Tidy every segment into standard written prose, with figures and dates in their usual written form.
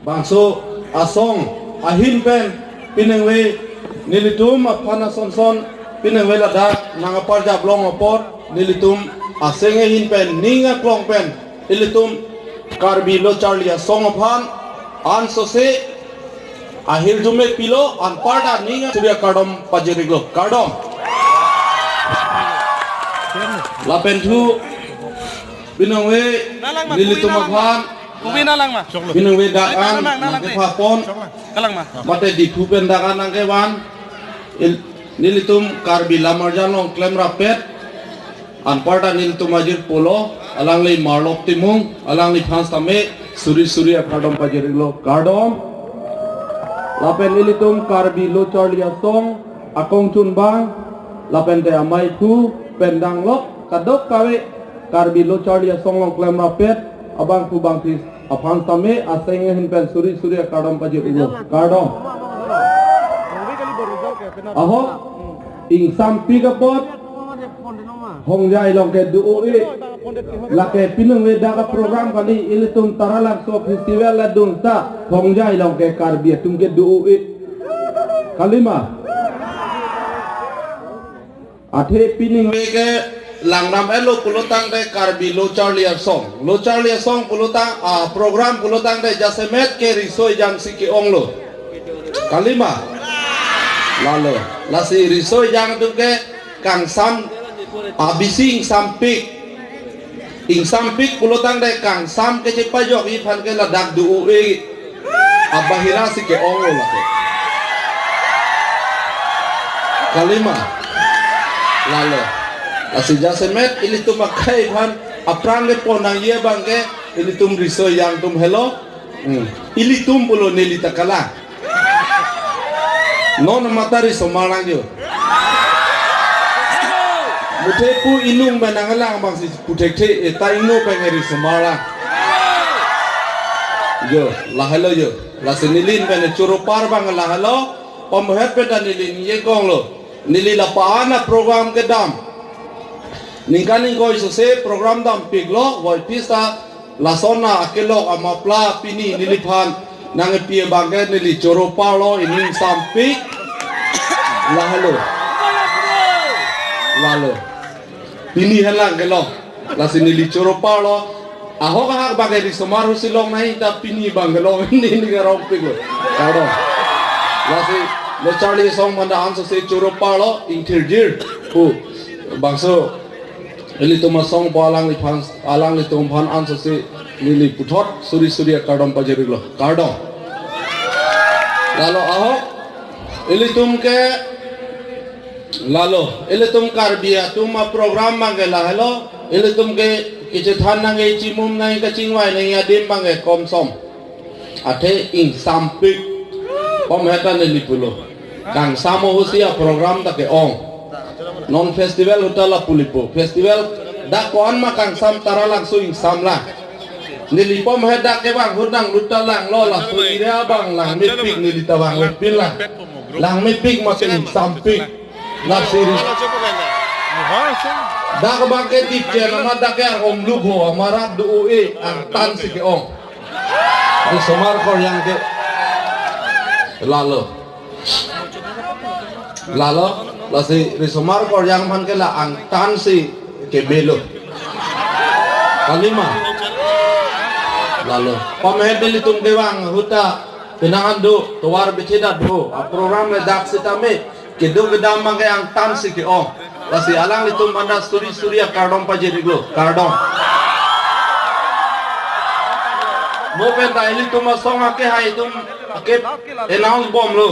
Bangso asong ahin pen pinengwe nilitum apana sonson pinengwe ladak nangapar jablong opor nilitum asenge hin pen ninga klong pen nilitum karbi lo charlia song aphan an sose ahir jume pilo an parda ninga surya kadom pajiriglo kadom lapen thu pinengwe nilitum aphan Kubina lang ma. Binang wedaan nangke papon Kalang ma. mate di kupen dakan nangke wan nilitum karbi lamar jalong klem rapet anparta nilitum ajir polo alang li marlok timung alang li phans tame suri akadom pajiriglo kardom lapen nilitum karbi lo charlia song akong chunbang lapen te amai thu pendang lok kadok kawe karbi lo charlia song long klem rapet abang tu bang tis aphan tame asenge hin pen suri akadom pajir ulo kardom aho ing sampi kapot hong jai long ke du e la ke pinung we da program kali ilitum taralak so festival la dung ta hong jai long ke karbi tum ke du e kalima athe pining we ke langnam elo kulotang de karbi lo charlia song kulotang program kulotang de jasemet ke risoi jang siki onglo kalima lalu lasi risoi jang tu ke kang sam abising sampik ing sampik kulotang de kang sam ke cepajok i phan ke ladak du e abahira siki onglo la ke kalima lalu asi jasemet ini tu makai pan aprang ke ponang ye bangke ini tum riso yang tum hello ini tum pulo neli takala non matari somalang yo mutepu inung benangalang bang si putekte eta inu pengeri somalang yo lah hello yo lah senilin ben curupar bang lah hello pemhet pedan nilin ye gong lo nili lapana program kedam ningkaning ko isose program dam piglo woi pista lasona akelo amapla pini niliphan nange pie bangke nili choro palo ining sampik lahalo pini helang kelo lasi nili choro palo aho kahak bangke di somaru silong nahi ta pini bangelo ini garong piglo kado lasi le charlie song manda anso se choro palo intirjir bangso Ili tu masong po alang li tumpan anso si nili putot suri akadom pajiriglo kardom lalu aho ili tum karbia tuma program mangela hello ili tum ke kicethan nange cimum nange kacingwai nange adim bange komsom ate ing sampik pemhetan nili pulo kang samo husia program take ong non festival utala pulipo festival dak koan makang sam tara langsung ing samla nilipom hedak ke bang hudang lutalang lola suira bang lang mipik nilitawang lepin lang mipik makin sampik nasiri dak bangke tipje nama dak yang om lubo amarat du e ang tan si ke ong di somar kor yang ke lalo lasi risomar kor yang man kela ang tan si kebelo kalima lalu pamehet dilitung dewang huta pinangan do tuwar beceda do program le dak sitame kedo gedam bangke ang tan si ke ong lasi alang litung manda suri kardom pajiriglo kardom mo penta ini tuma song ake hai tum ake announce bom lo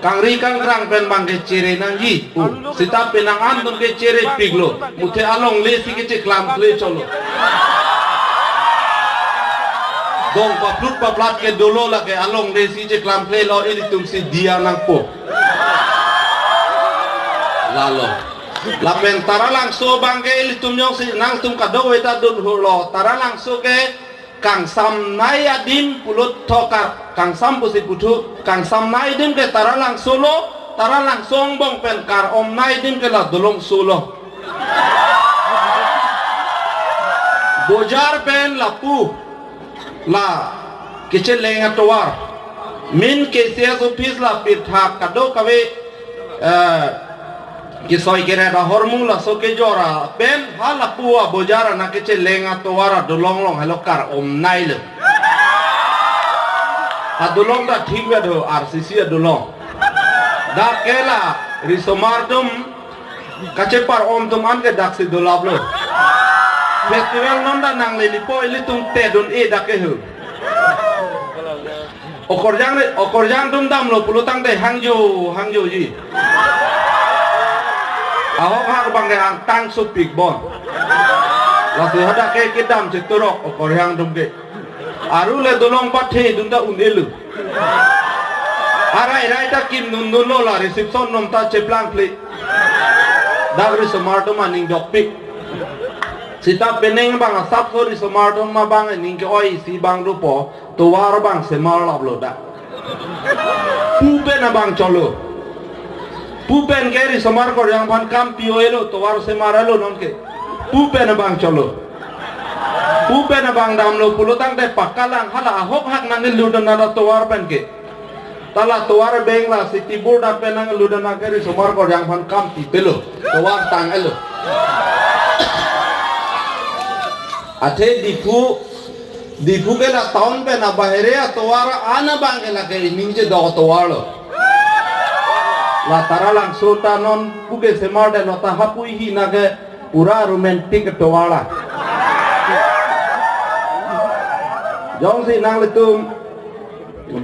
kang krang pen bangke cere nanggi sita penangan tun ke cere piglo mute along le si ke klam kle cholo dong paplat ke dolo la ke along le si klam kle lo ini tum si dia nang po lalo la pen tara langso bangke ili tum nyong si nang tum kado weta dun hulo tara langso ke kang sam nai adim pulut thokar kang sam pusi putu kang sam nai dim ke tara lang solo tara langsung bong pen kar om nai dim ke la dolong sulo bojar pen la pu la kiche lenga towar min KSA office la pitha kado kawe kisoi kira da hormung la soke jora pen hala puwa bojara na kiche lenga towara dolong long halo kar om nai le adolong da thik be do RCC adolong da kela risomardum kache par om tuman ke dak si dolab lo festival nonda nang le lipo ilitung te don e da ke hu okorjang dum dam lo pulutang de hangjo ji ahok hak bang de ang tang supik bon la se hada ke kidam chiturok okorjang dum ke aru le dolong pathe dunda undelu arai ta kim nun lo la reception nom ta cheplang ple dagri smarto maning dokpik sita peneng bang asap sori smarto ma bang ning ke oi si bang rupo to war bang semal lo da pupe na bang cholo pupen ke ri samar ko yang pan kam pioelo to war semaralo non ke pupe na bang cholo pupe na bang dam lo pulutang de pakalang hala ahok hak nang ludan na to war pen ke tala to war bengla city board ap nang ludan na ke ri samar ko yang pan kam pi pelo to war tang elo ate dipu ke la tahun pe na bahere atwara ana bang ke la ke ninje do atwaro la tara lang sota non puke semar de nota hapui hi na ke pura romantic atwara jong si nang letum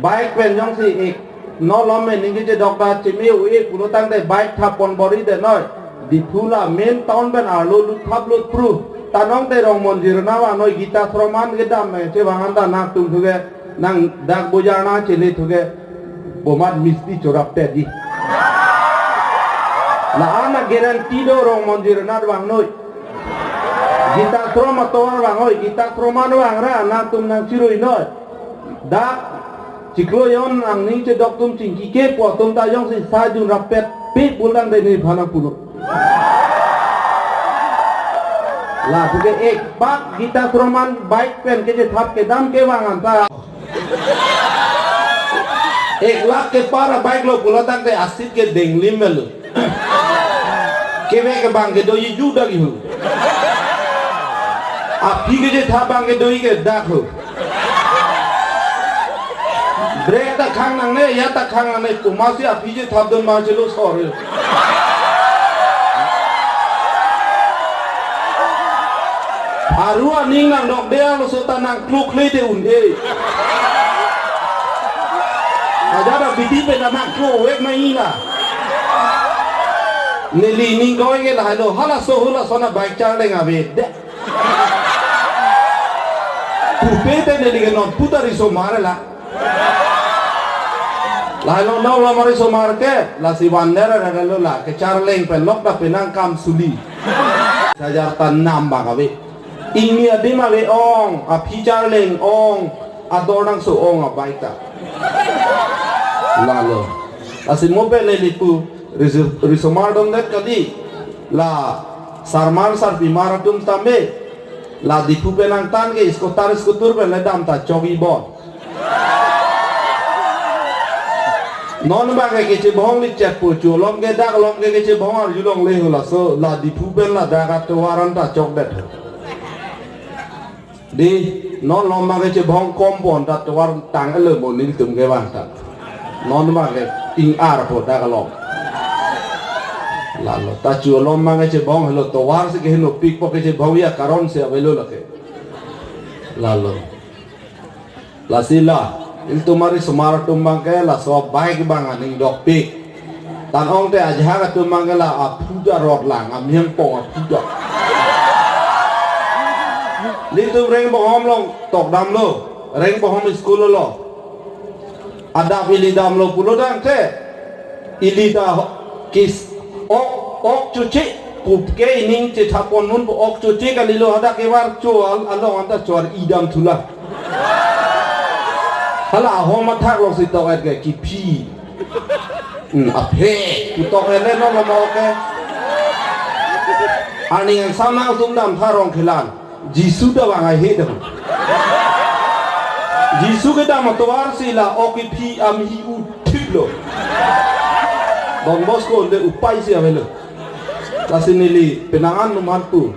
bike pen jong si ek no lome ninje dokta chime ue pulotang de bike thapon bori de noi dipu la main town ben alo lu thap lu pru tanong te rong monjir na wa noi gita sroman ke dam me che wangan da nak tum thuge nang dak bojana chele thuge bomat misti chorap te di la ana guarantee do rong monjir na wang noi gita sroma tor wang oi gita sroman wang ra nak tum nang chirui noi dak chiklo yon nang ning che dok tum chingki ke po tum ta yong si sa jun rapet pe bulan de ni bhana pulo la tuke ek bak gita sroman bike pen ke je thap ke dam ke wangan ta ek lak ke para bike lo pulotang te asit ke denglim melu ke ke bang ke doi juda gi hu api ke je thap bang ke doi ke dak hu brek ta khang nang ne ya ta khang nang ne kumasi api je thap don ma chelo sore arua ning nang dok dia lo sota nang kluk le te unde aja da bidi pe na mak klo wek mai la neli ning going ke la lo hala so hula sona bike char le nga be de pupe te neli ke non puta ri so mare la lo no lo mari so mar ke la si bandera ra lo la ke char leng pe lok da pe nang kam suli saja tan nam ba ka be ingmi adima we ong a pijar leng ong adorang so ong a baita lalo asin mobile lipu risomardom net kadi la sarmar sar bimaratum tambe la dipu penang tan ke iskotar skutur pe ledam ta chogi bon non ba ke che bong li chep pu chu lom ke dak lom ke che bong ar julong le hola so la dipu pen la da ka to waran ta chok bet di non lom ma ke che bong kom bon ta to war tang le bon ning tum ke wan ta non ma ke ing ar po da ka lom la lo ta chu lom ma ke che bong lo to war se ke no pik po ke che bong ya karon se avelo la ke la lo la sila il tumari sumar tumbang ke la so baik bang aning dok pik tan ong te aja ka tumbang ke la a puja rot lang am hiang pong a puja li tu reng bohom long tok dam lo reng bohom school lo ada pili dam lo pulo dang te ili da kis ok cuci pup ke ining ce thapon nun ok cuci ka lilo ada ke war chual alo anta chual idam thula hala homa thak lo si to et ke ki phi Ape putok ele no lo mau ke ani yang sama tum dam tharong khilan jisu da wang ai he da jisu ke dam tawar sila oki phi am hi u thilo Don Bosco de upai si avelo lasinili penangan numantu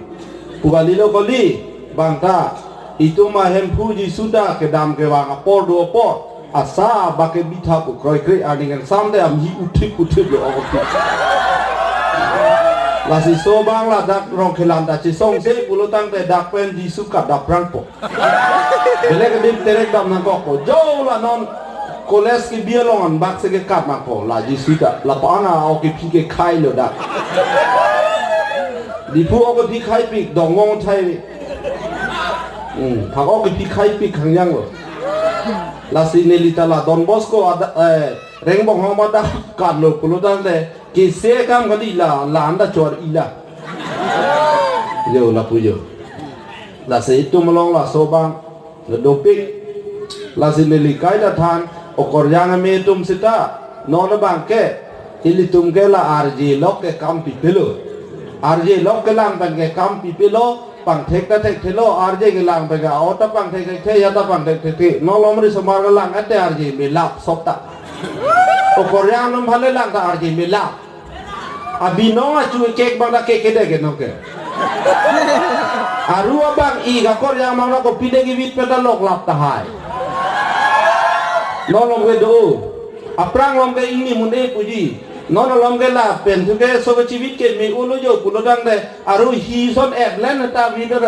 pugalilo kali bangta itu mah hempu jisu da ke dam ke wang apor do apor asa bake bitha pu kroi kroi ani yang samde am hi u thip lo oki lasi so bang la dak rong khilan da chi song se pulo tang te dak pen jisu ka dak prang po bele ke dim terek dam na ko jo la non koles ki bielongan bak se ke kap ma ko la jisu ta la pa na o ki pi ke khai lo dak di pu o ke pi khai pi dong ngong thai phak o ke pi khai pi khang yang lo lasi nelita la Don Bosco reng bong hong ma da kat lo pulo tang te KSA kam kali la anda chor ila yo la puyo la se itu melong la sobang le dopik la se leli kai da than okor yang me tum sita no na bang ke ili tum ke la RJ lok ke kam pi pelo RJ lok ke lang bang ke kam pi pelo pang thek ta thek thelo RJ ke lang bang ga ota pang thek thek ya ta pang thek thek no lomri somar ga lang ate RJ me lap sopta okor yang nom phale lang ta RJ me lap abi no acu kek bang da kek kede ke no ke aru abang I ga kor yang mang ko pide gi bit peta lok lap ta hai no lom ke do aprang lom ke ini munde puji no lom ke la pen tu ke so ke chivit ke me ulo jo pulo dang de aru hi son ek len ta vi da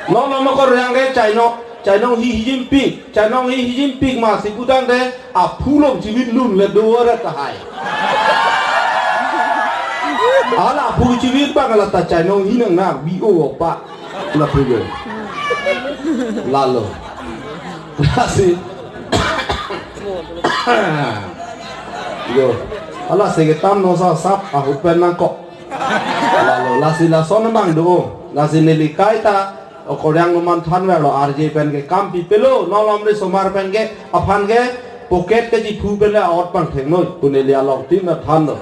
no lom ko yang ke chai no hi jim pik ma si putang de a phulom chivit lun le do ra ta hai ala phu chivit ba la ta chai no hi nang na bi o pa la phu yo la lo si yo ala se ke tam no sa sap a hu pen na ko la lo la si la son bang do la si ne li kai ta Okoriang numan than lo RJ pen ke kam pi pelo no lom re somar pen ke aphan ke pocket ke ji phu pele out pang theng no punelia long tin na than no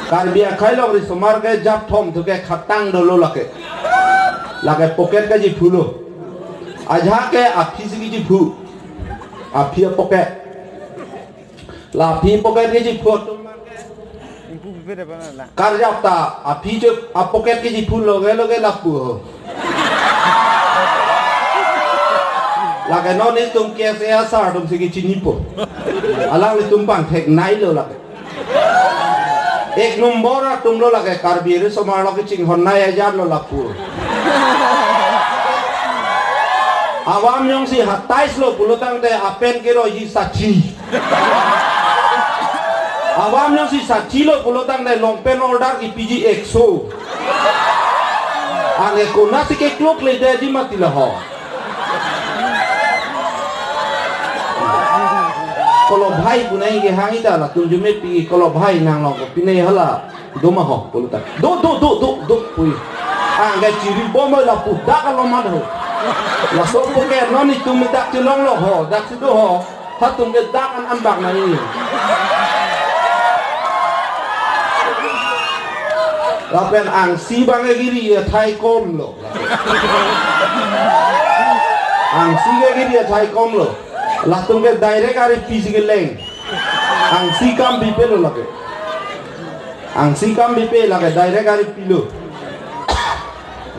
karbia khai lo re somar ke jap thom tu ke khatang do lo lake pocket ke ji phu lo ajha ke api si ji phu api pocket la api pocket ke ji phu kar jap ta api jo pocket ke ji phu lo ge la pu ho lagi non ni tum KSA sar tum segi cinipo alang ni tum pang thek nai lo lagi ek nombor tum lo lagi karbir somar lo ke cing hon nai ajar lo lapu awam yang si hatais lo pulutang de apen ke ro yi sachi awam yang si sachi lo pulutang de longpen order ki PG 100 ane ko nasi ke klok le de di mati la ho kalau bhai punai ke hangi ta la tum jume pi kalau bhai nang lo ko pinai hala do ma ho puluta do pui ga chiri bom la pu da ka lo ma do la so ko ke no ni tum dak ti long lo ho dak ti do ho ha tum ke dak an bak na ni la pen ang si bang ge giri thai kom lo ang si ge giri thai kom lo la tum ke direct ari physical leng ang si kam bi pe lo lage ang si kam bi pe lage direct ari pilo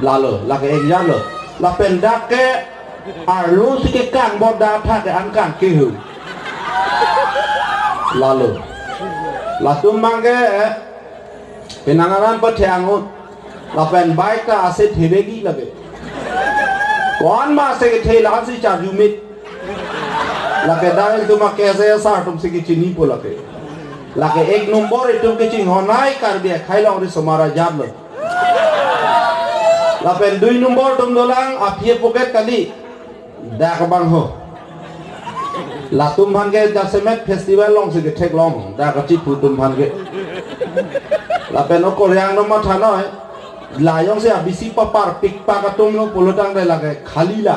la lo lage exam lo la pen dak ke aru si ke kang bo da tha ke an kang ke hu la lo la tum mang ke penanganan pa thiangut la pen bai ta ase thebe gi lage kon ma se ke thela si cha jumit lake dahil tuma KSA sar tum sigi chini po lake ek nombor itu ke ching honai kar dia khaila ori somara jab lo la pen 2 nombor tum dolang apie pocket kali dak bang ho la tum bhan ke jasemet festival long sigi thek long dak chi pu tum bhan ke la pen o koryang no ma thanoi la yong se abisi papar pik pa ka tum lo polotang de lake khali la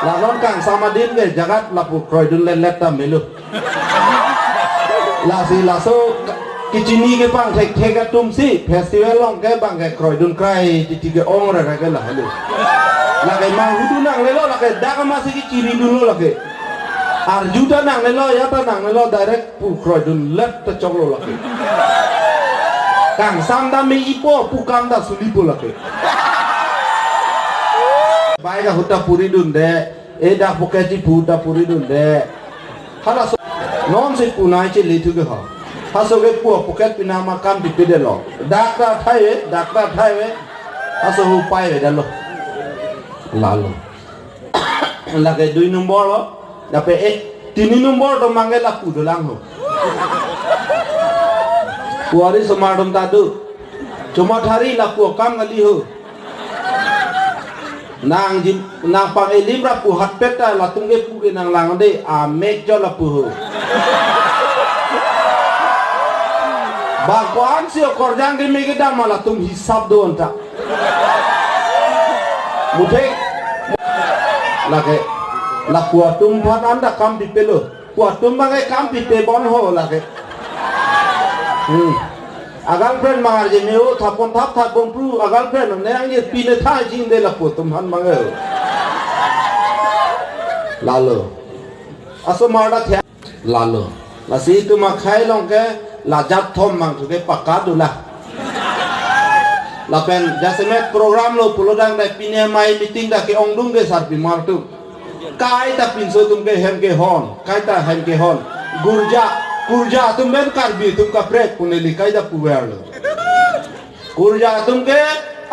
la non kang sama din ge jagat la pu kroi dun let ta melu la si la so kichini ke pang thek thek tum si festival long ke bang ke kroi dun krai ti ge ong ra ke la halu la ke mang hudu nang le lo la ke da ka ma si kichini dun lo la ke arjuta nang le lo ya ta nang le lo direct pu kroi dun let ta chok lo la ke kang sam da me ipo pu kam da suli pu la ke bai ga huta puri dun de e da poketi pu ta puri dun de hala so non se pu nai che le tu ge ha ha so ge pu poket pina ma kam di pe de lo dakta thai we ha so hu pai we da lo la lo la ke 2 nombor lo da pe 3 nombor to mangai la pu do lang ho puari somadom tadu cuma thari la pu kam ngali ho nang pang elim ra pu hat peta la tungge pu ge nang lang de a mek jo la pu ho ba kwan si korjang ge mege da mala tum hisab do anta muthek la ke la pu tum phan anda kam di pelo pu tum ba ge kam di pe bon ho la ke agal friend mangar je meu thapon pru agal friend ne ang ye pine tha jing de la pu tum han mangar lalo aso marda thya lalo la si tu ma khai long ke la jat thom mang thu ke pakka du la pen jasemet program lo pulodang da pine mai meeting da ke ong dung ge sar pi mar tu kai ta pin so tum ke hem ke hon kai ta hem ke hon kurja tum ben karbi tum ka prek puneli kai da puwer lo kurja tum ke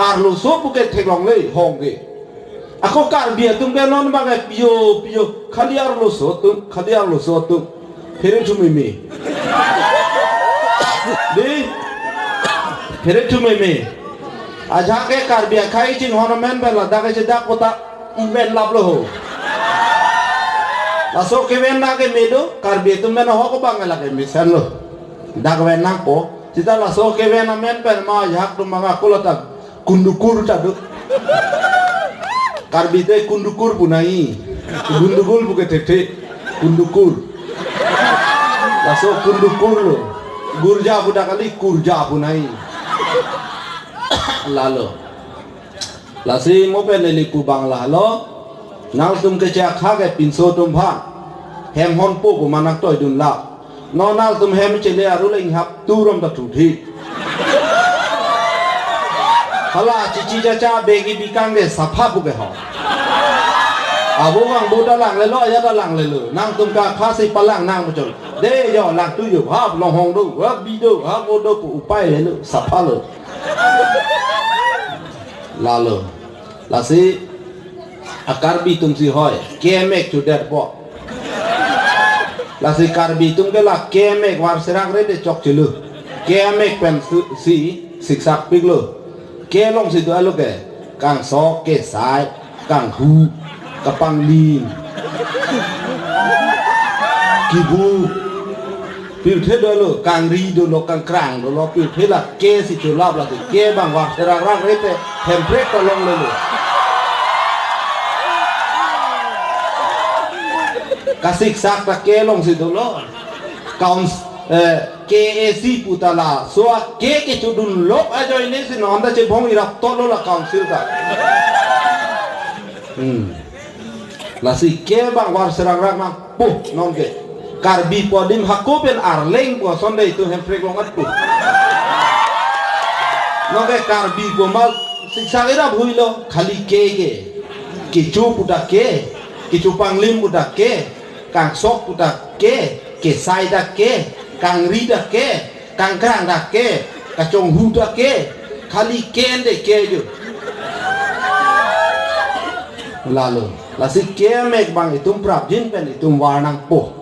arlo so pu ke theklong le hong ge ako karbi tum ke non ba ke pio khali arlo so tum phere thumi me di phere thumi me aja ke karbi khai chin hon men bela da ke da kota ben lab lo ho laso ke ven na ke medo karbi tum men ho ko bang la ke misan lo dak ven na ko cita laso ke ven na men pen ma yak tum ma ko la tak kundukur ta do karbi te kundukur punai kundukur bu ke te kundukur laso kundukur lo gurja budak kali kurja punai lalo lasi mo pe le ku bang la lo nang tum ke cha kha ke pin so tum pha hem hon pu bu manak toy dun la no nang tum hem che le aru le hap tu rom ta thu thi hala chi cha begi bikang ge sapha bu ge ho abu wang bu da lang le lo ya da lang le lo nang tum ka kha si palang nang bu chol de yo lang tu yo ha long hong do ha bi do ha bo do pu pai le lo sapha lo la lo la si akarbi tum si hoy kemek chu der po la si karbi tum ke la kemek war serak re de chok chilu kemek pen si siksak pik lo ke long si do alo ke kang so ke sai kang hu kapang lin kibu pil the do lo kang ri do lo kang krang do lo pil the la ke si chu lab la ke bang war serak rak re te template to long lo kasik sak ta ke long si do lo kaun KSA putala so ke chudun lok ajo ini si no anda che bong irap to lo la council ka la si ke bang war serang rak mang pu non ke karbi podim hakopen arleng po sonde itu hemprek longat pu no ke karbi ko mal siksa ira bhuilo khali ke kichu puta ke kichu panglim puta ke kang sok puta ke sai da ke kang ri da ke kang krang da ke kachong hu da ke khali ken de ke ju lalu lasi ke mek bang itum prap jin pen itum warnang po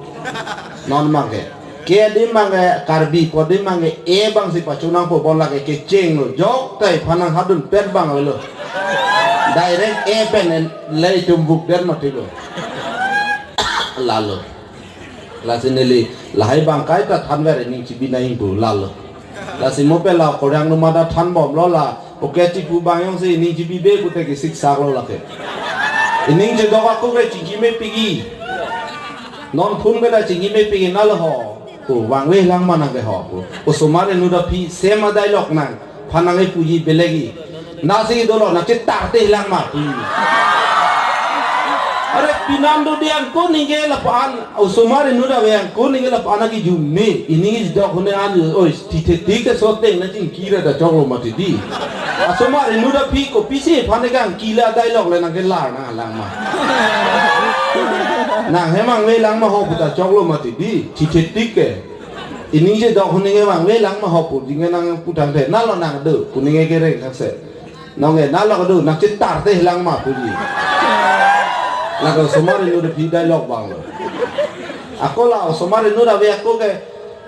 non mange ke dim mange karbi po dim mange e bang si pachunang po bon lage ke cheng lo jok tai phanang hadun pet bang lo direct e pen le tum buk der matigo lalu lasi neli lahai bang kai ta than ver ning chi binai bu lalu lasi mo pe la korang no mada than bom lo la oketi pu bang yong si ning chi bi be ku te ki sik sak lo la ke Ini je dok aku ke cinggi me pigi. Non pun ke da cinggi me pigi nal ho. Ku wang we lang mana ke ho ku. Usumare nuda pi sema dialog nang. Panangai puji belegi. Nasi dolo nak cetak teh lang ma pi. Are pinando dian ko ninge lapan usumare nuda we ko ninge lapana ki jumme. Ini dok hone an oi titik sote na cing kira da choklo mati di. Usumare nuda pi ko pisi panegang kila dialog le nang ke lar na lang ma. Nang hemang we lang ma ho puta choklo mati di titik ke. Ini je dok hone mang we lang ma ho pu dinge nang putang te nalo nang de kuninge kere kakse. Nonge nalo do nak cetar teh lang ma puji. Lagu somari nu de dialog bang lo. Aku lah somari nu da we aku ke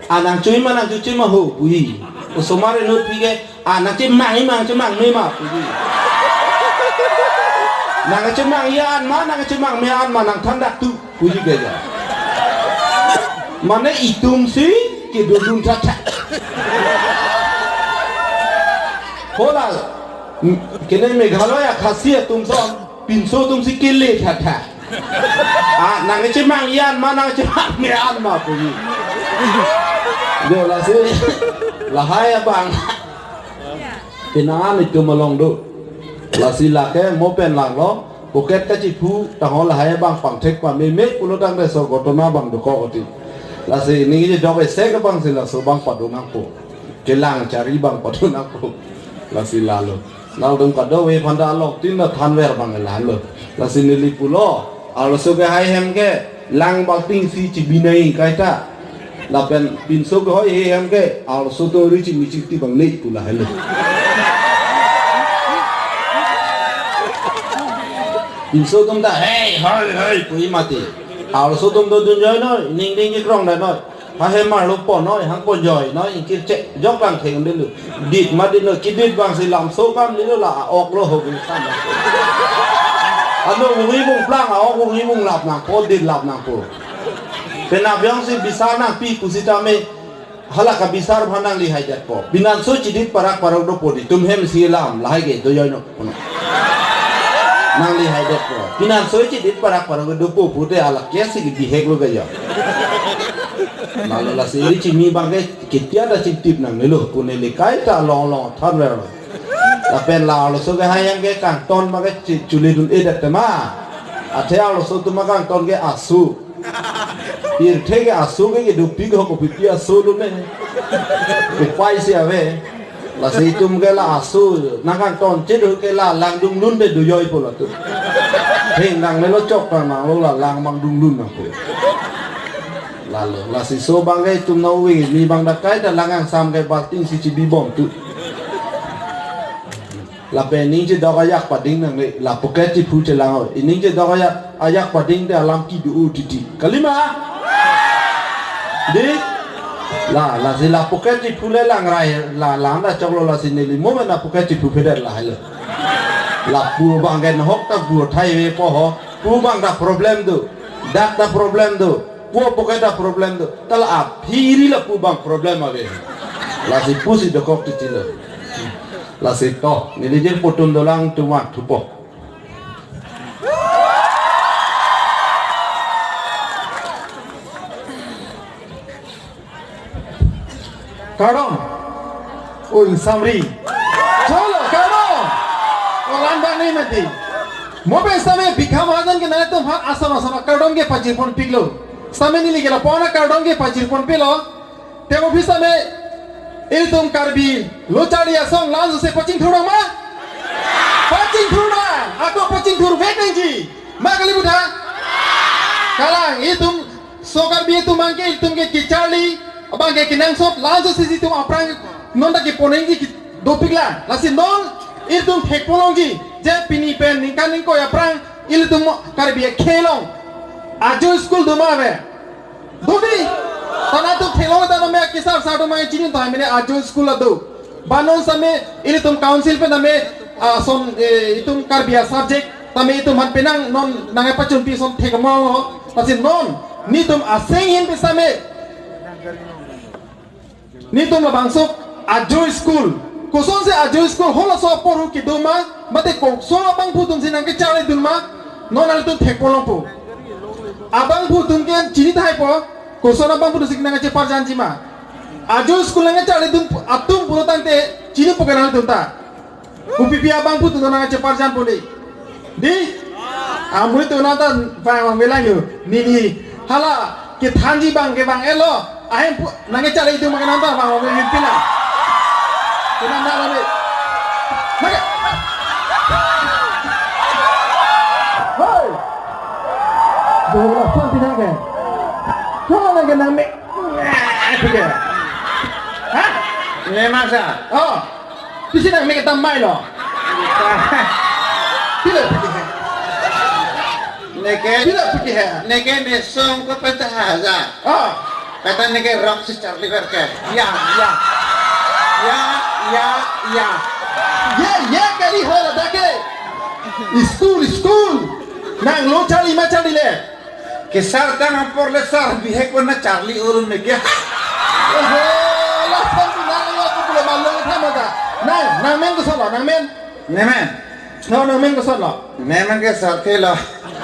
anang cuy ma ho puji. Somari nu pige anang cemang me ma puji. Nang cemang ian ma nang cemang me an ma nang thandak tu puji gaya. Mana itum si ke dudung caca. Kola kene Meghalaya khasiat tumson pinso tum si kille thata. Nang cemang ian ma nang cemang me an ma puji. Yo la si lahaya bang. Pinangan itu melong do. La si la ke mo pen lang lo. Poket ka chi phu ta ho lahaya bang pang thek pa me pulo dang de so gotona bang do ko oti. La si ni je dog se ka bang si la so bang padona ko. Kelang cari bang padona ko. La si la lo. Nal dum ka do we phanda lok tin na than wer bang la lo. La si ni li pulo. Alo so ke hai hem ke lang bal ting si chi binai kai ta. La pen pin so ke hoi hem ke alo so to ri chi mi chi ti bang nei pula helo. Pin so tum ta hey pui mati. Alo so tum do dun joi noi ning ding ki krong da noi. Ha hem ma lo po noi hang po joi noi in ki che jok bang theng de lu. Dit ma din no ki dit bang si lam so kam ni lo la ok lo ho bi sam. Ano wi bung plang a ok wi bung lap na ko dit lap na ko. Pena biang si bisana pi kusita me halaka bisar bhanang li haidat po. Binan so chidit parak do podi tum hem si lam lai ge do joi no. Nang li haidat po. Binan so chidit parak do po pude ala kesi gi bihek lo ga ya. Lalu la si ri mi bang ge kitia da chitip nang lo pune le kai ta long than ver. La pen la lo so ge hayang ge kang ton ma ge chuli dun edat ma. Athea lo so tu ma kang ton ge asu. Ir thege asu ge du pig ho ko pipia asu lu ne. Ku pai si ave. La si tum ge la asu na kang ton che du ge la lang dung lun de du yoi po la tu. Theng nang le lo chok ta ma lo la lang mang dung lun na po. Lalu la si so bang ge tum no wi mi bang da kai da lang ang sam ge ba ting si chi bi bom tu. La pe ning je da ayak pading nang le la poket ti phu che lang ho. Ning je da ayak pading de alam ki du titi. Kalima. Di la si la poket ti phu le lang rai la lang da chok lo la si ne li mo na poket ti phu phe la le. La pu bang gen hok ta bu thai we po ho. Pu bang da problem do. Dak da problem do. Pu poket da problem do. Tala a phiri la pu bang problem ave. La si pu si do kok ti le. La si to ni le jer potun dolang tu mat tu po. Kadong, samri, cholo kadong, orang bang ni mati. Mobil sampai bikam adan ke nana tu hak asam kadong ke pacir pon pilo. Sampai ni lagi la pona kadong ke pacir pon pilo. Tengok office sampai iltum karbi lo cari asong langsung se pacing thurang ma. Pacing thurang, aku pacing thur vek nengji. Ma kali buta. Kalang iltum so karbi itu mangke iltum ke kicali. Abang ke kinang sot langsung sisi tu aprang non tak ponengi dopigla lasin non iltum hekpolongi je pini pen ningkan ningko aprang iltum karbi khelong ajo school dumave dobi tana tu khelong tana me kisar sado mai chini ta mene ajo school ado banon same iltum council pe name son itum karbi subject tame itum han penang non nangai pachun pi son thekamo lasin non nitum aseng hin pesame ni tum la bangsuk ajo school kuson se ajo school hola so poru ki duma mate ko so bang pu tum sinang ke chale duma non al tu thek polong po abang pu tum ke chini thai po koson abang pu sik nang che par jan jima ajo school nang chale tum atum puro tante chini po kanal tum ta upi pi abang pu tu nang che par jan po di amuri tu na ta vai wang velang yo ni hala ke thanji bang ke bang elo ahem nang chale itu makan nanta bang wang pila kuna na la be naga hoi bola phone tidak ke kalau lagi nang me ke ha le masa oh di sini me kita mai lo tidak neke tidak pergi ha neke mesong ko peta za oh peta neke rock si Charlie Berke ya kali hola dake school nang lo cari ma cari le que saltan por le sar bihe ko na Charlie urun neke la sampai nang lo ko boleh malu sama ta nang men ko sala nang men nang men ko sala nemen ke sarthe lo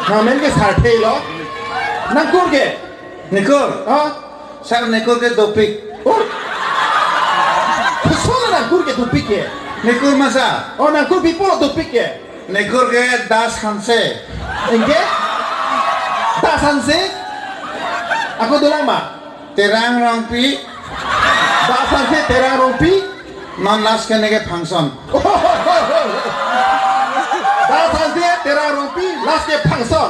nang men ke sarthe lo nang kur ke nikur ha sar nikur ke dopik Soalnya nang kur ke topik ke nikur masa oh nang kur people topik ke nikur ke das khanse engke tasan se aku dolang ma terang rongpi tasan se terang rompi non las ke neke function tasan se terang rompi las ke function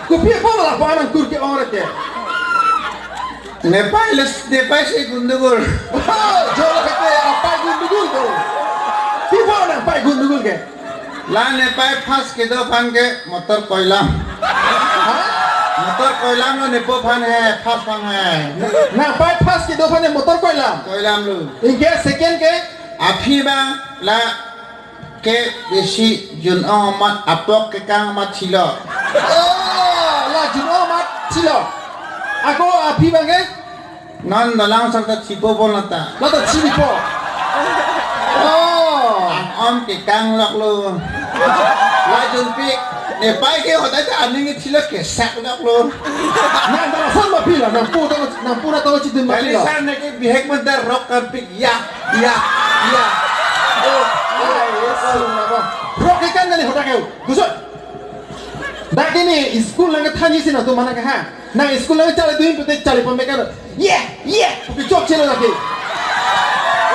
ku people la pa nang kur ke orang ke Nepal se gundugul jolo kete apa gundugul ko people nang pa gundugul ke la Nepal fas ke do fan ke motor koilam motor koilam lo nepo fan hai fas fan hai nang pa pas ke do phane motor koilam lu engke second ke afi ba la ke beshi jun amat apok ke kang mat chilo oh la juno mat chilo aku api bange non dalang sarta chipo bolata la ta chili po oh om ke kang lak lu la jun pi Nepal ke hotai ta aning chilo ke sak lak lu nang ta sama pila nang pu na to chidin ma kali pila san ne ke bihek mata rock kan pi ya oh ai yesu na ba roke kan ni hoda ke gusot dak ini school nang thani sina to mana ka ha nang school nang chale duin pete chale pon meka yeah ke chok chelo lagi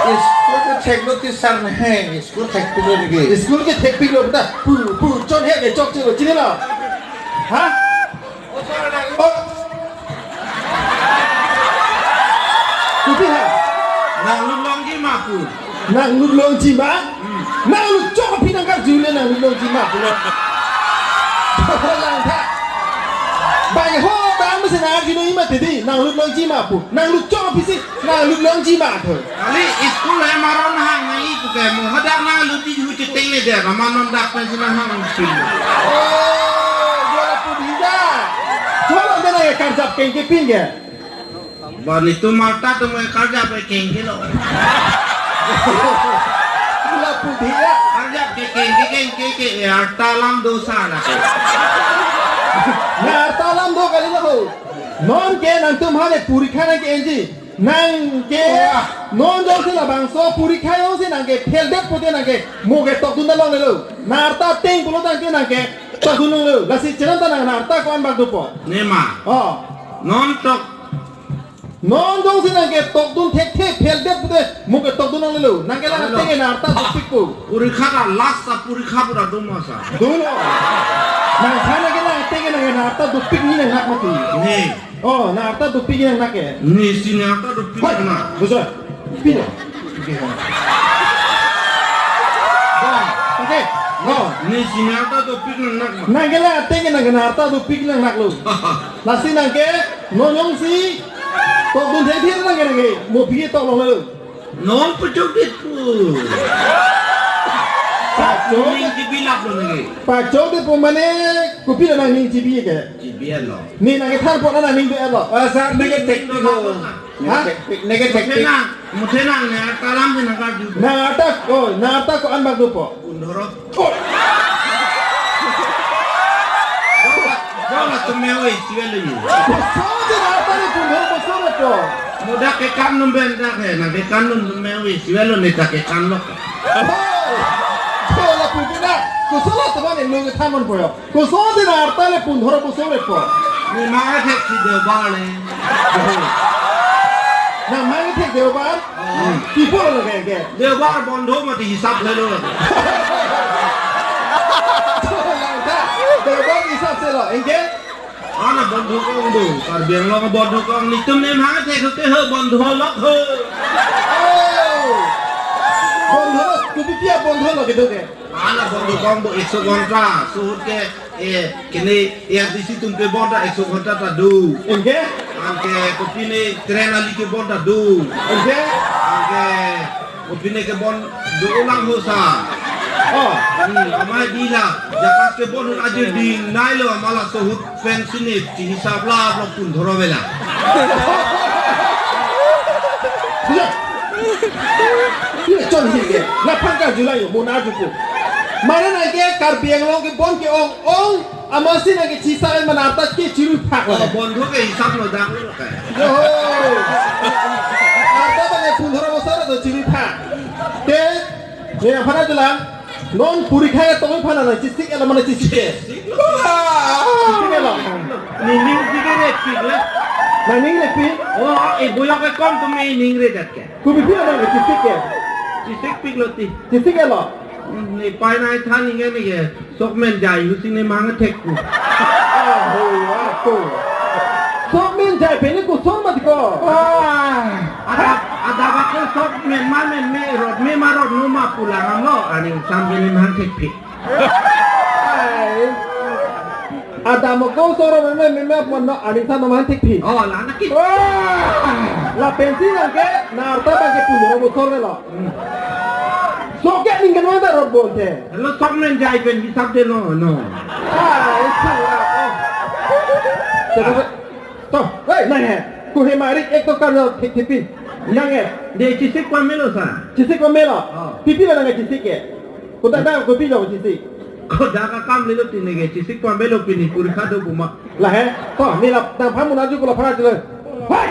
इसको तो ठेकलो की सर नहीं इसको ठेकलो लगे school ke thek pilo beta pu chon he ke chok chelo chini la ha oh kupi ha nang lu long ji ma ku nang lu long ji ma nang lu chok pi nang ka jule nang lu long ji ma ku lo lang tha bai ho da ma se na ji no ima te di nang lu long ji ma pu nang lu chok pi si nang lu long ji ma tho ali school le maron hang ngai ku ke mo hadak na lu ti hu te teng le de ma non dak pen sina hang school oh jola pu di da jola de na ka jap ken ke pin ge ban itu marta tu me karja pe keng ke lo jola pu di da karja ke keng ke harta lam dosa na ke na talam do kali na ho non ke nang tumhare purikha na ke enji nang ke non jo se la bang so purikha yo se nang ke fail det pote nang ke mo ke tok dun da long lo na ta teng pulo ta ke nang ke tok dun lo la si cheran ta nang na ta kon bag do po ne ma oh non tok non jo se nang ke tok dun thek fail det pote mo ke tok dun lo nang ke la te ke na ta do pikku purikha ka last sa purikha pura dumasa dun lo nang khana ke na te ke na ta do pik ni nang nak mati ne oh na ta do pik ni nang nak ke ni sini ta do pik na Betul. Pino. Oke. No. ni sini ta do pik na nak Nang kela tenge nang narta do pik nang nak lu. Nasi nang ke no nyong si. To dun the thir nang ke mo pi to lo lu. non pucuk itu Pa ni cho di bilap lo ni pa cho de po mane kupi nang ning ji bi ke. di biar lo Ni nang ke thar po nang ning de lo. sar neke teknik Ha? neke teknik mutenang ne kalam ni nak ju Na ata ko an bag do po. undoro mewe siwele ni. Soalnya apa ni pun baru besar tu. Muda ke kan numben dah ke, nak ke kan mewe siwele ni tak ke kan lok. Soalnya pun tidak. Soalnya tu mana yang lu taman pun ya. Soalnya apa ni pun baru besar tu. Ni mana tek si dewa le. Nah mana tek dewa? Tipu lo ke? Dewa bondo mati hisap le lo. Dewa hisap selo, enggak? Ana bondo kong do, kar biang lo bondo kong ni tum ne mana tek ke he bondo lok he. Bondo, tu dia bondo lo gitu ke? Ana bondo kong do 100 kontra, suhut ke kini yang di situ ke bondo 100 kontra ta do. Enggak? Angke kopine Teron ali ke bondo do. Enggak? Angke kopine ke bondo do ulang hosa. Oh, amai bila jakas ke bondo aja di nailo amala suhut pensine di hisab la blok pun dhoro bela. Dia cun hingga. Lapan kan Julai muna juku. Mana nak ke karbiang long ke bon ke ong amasin nak ke cisakan mana atas ke ciru pak lah. Bondo ke hisab lo dak lo kai. Yo, apa banyak pun orang besar tu ciru pak. Ke, ni apa nak jalan? Non puri kaya tu apa nak cisik atau mana cisik ke? Cisik ke lo? Ni tigere pigle. Nanging lepi. Oh, ibu yang ke kom tu me ningre dak ke. Kubi ada cisik ke? Cisik pigloti. Cisik ke lo? Ni pai nai than ni ni ke. Sok men jai hu sing ni mang tek ku. Oh, aku. Sok men jai beli ku sok mat ko. Ada bakal sok men me rot me marot no ma pulang amlo ani sambil ni mang tek pi. Ada mau kau sorong me pun no ani sama mantik pi. Oh, la nak ki. La pensi nak ke narta bagi pun orang besar lo. Sokek ni kan mana rot bolte. Lo sok men jai pen hisab de no. Itu lah. Toh, hei, nanya. Ku hemari ek to kar tipi. Nanya. De cisik pa melo sa. Cisik ko mela. Pipi lah nanya cisik ke. Ku tak tahu ku pipi lah cisik. Ko daga kam lelo tine ke cisik pa melo pini puri khado buma. Lah he. Toh, ni lah tang pamu naju ko la phara jule. Hei.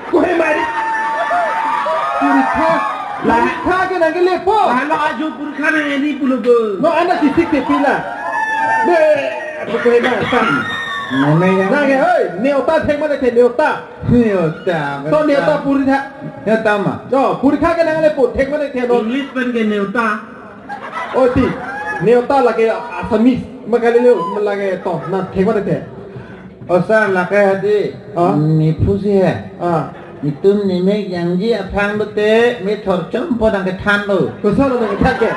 Ku hemari. Puri kha. Lah kha ke nang ke lepo. Halo aju puri khana ni pulo go. No anak cisik ke pila. Be, apa ku hemari sam. Nage, hei, neota thek mana the neota. To neota puri tha. Neota ma. Jo, puri kha ke nang lepo thek mana the no. English pen ke neuta. Oh ti, neota lagi Asamis. Makalilo lagi to na thek mana the. Osa lakai hadi. Ni pusi hai. Ni tum ni mek yang ji apang bete me thor chom podang ke than lo. Kusana nang than ke.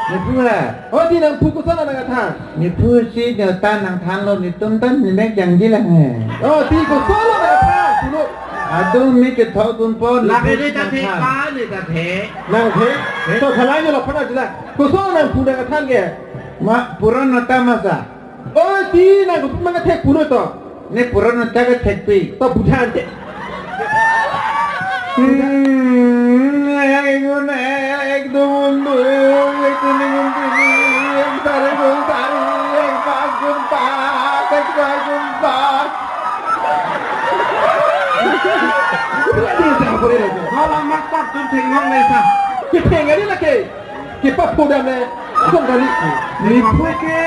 Ni pula. Oh ti nang kusana nang than. Ni pusi neota nang than lo ni tum tan ni mek yang ji lah. Oh ti kusana nang than. Puno. Aduh mi ke thau kun pon. Lagi ni ta the ka ni ta the. Nang the. To thalai ni lo phana jila. Kusana nang puno nang than ke. Ma puran nota masa. Oh ti nang mana thek puno to. Ni puran nota ke thek pi. To buthan te. Ek dua mundur, ek kuning ek tarik ek pas gumpas, ek pas gumpas. Kalau masak tu tengok ni sa. Kita ngari nak ke? Kita poda me. Kong kali. Ni puke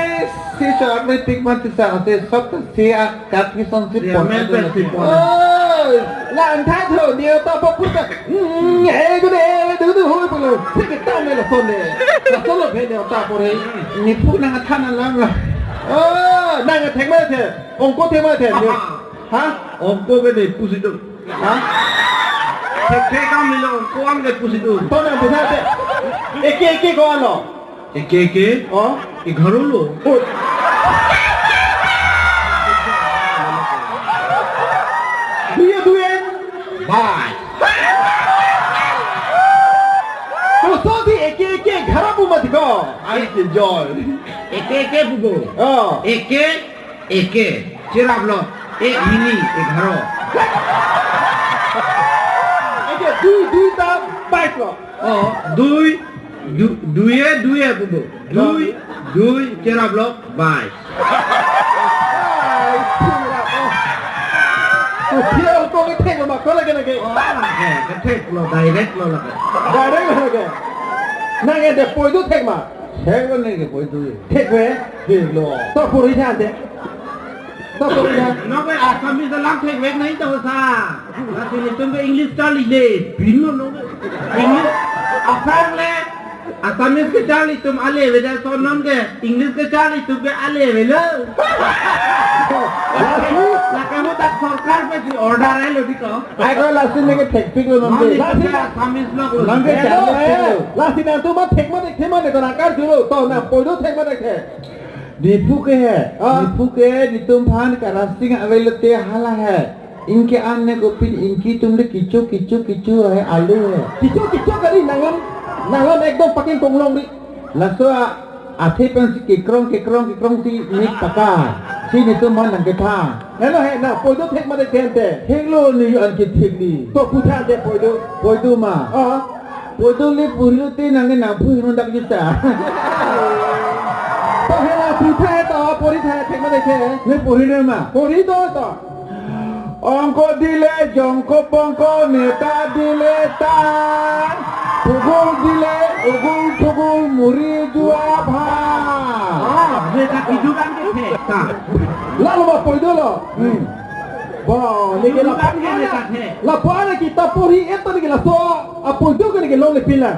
si short में पिक मत साथे सब से काट के संसिप point là anh thái thở nhiều tao bốc phút nghe cái này thứ hôi bự luôn thế cái tao này là son này là son là phải nhiều tao bồi đấy ni pu nang than lắm rồi đang ở thành mấy thế ông có thêm mấy thế nhiều hả ông có cái này pusi tu hả thế cam ni lo ông có ăn cái pusi tu tôi đang bồi thế cái có ăn rồi cái cái घर lo Duyen bye तो सोती एक घर बुमत को आई enjoy एक बुबो एक चिराग लो एक मिनी एक घरो एक दुई ता बाइक लो दुए बुबो दुई चिराग लो बाय เที่ยวก็เทคมาก็เลยกันไง อ๋อแค่กระเทกเรา direct เราละกัน ได้ได้เลยกันนั่งไงเดี๋ยวปล่อยดูเทคมา เทกวันนี้ก็ไปดู เทคเว้ย เด็กหล่อ ต้องพูดให้ทันเด็กต้องพูดให้ทัน น้องไปอาจมีสลักเทกเวกไหนตัวซาแล้วทีนี้ต้องไปอังกฤษจารีเดย์บินแล้วน้องบินอาฟังเลยอาสามีก็จารีตุ่มอะไรเวลาสอนน้องแกอังกฤษก็จารีตุ่มไปอะไรเวลาแล้วก็มุตักสอการไปที่ออเดอร์ให้ลูกดิเขาไอ้ก็ลาสิเนี่ยก็เทคพิกเลยน้องลาสิอาสามีสล็อกน้องก็จารีลาสินาตัวมาเทคมาเด็กเทมาเด็กตอนการคือตอนนั้นปล่อยดูเทคมาเด็กเท दीपू के तुम भान का रास्ते का अवेलेबल हाला है इनके आने को फिर इनकी तुमने किचो किचो किचो है आलू है किचो किचो करी नंगन एकदम पकिंग कोंगलों भी लसो आथे पंसी केक्रong सी निक पका सी ने तुम भान नंगे था है ना पोइदो टेक मा दे टेंटे हेलो नी अनके ठीक नी तो पुठा दे पोइदो मा पोइदो ले पुरियो ते नंगे ना पुरियो नंदक जिता तो है ना पुठा है तो पोरी था टेक मा दे टे ने पुरियो मा पोरी तो Ongko dile jongko bongko neta dile tan Tugul dile tugul muri jua bha Neta kijukan ke theta Lalu apa poido lo Wah, ni ke la pana kita pori eto ni ke la so apoido ke ni ke long le pila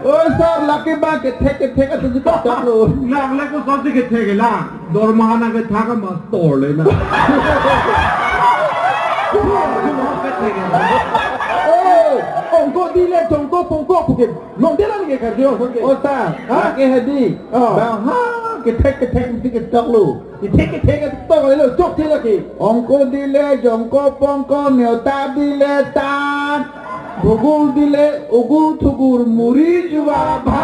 Oh sir laki ba ke theka tu jita chaklo lang le ko so ke theke la dorma na ke thaka ma tor le na Ongko dile jongko pongko puke long de la ni ke karjo Oh sir ke hadi ha ke chaklo Theke to le lo chok thela ke Ongko dile jongko pongko neota dile tan Bugul dile ugul tugul muri jua bha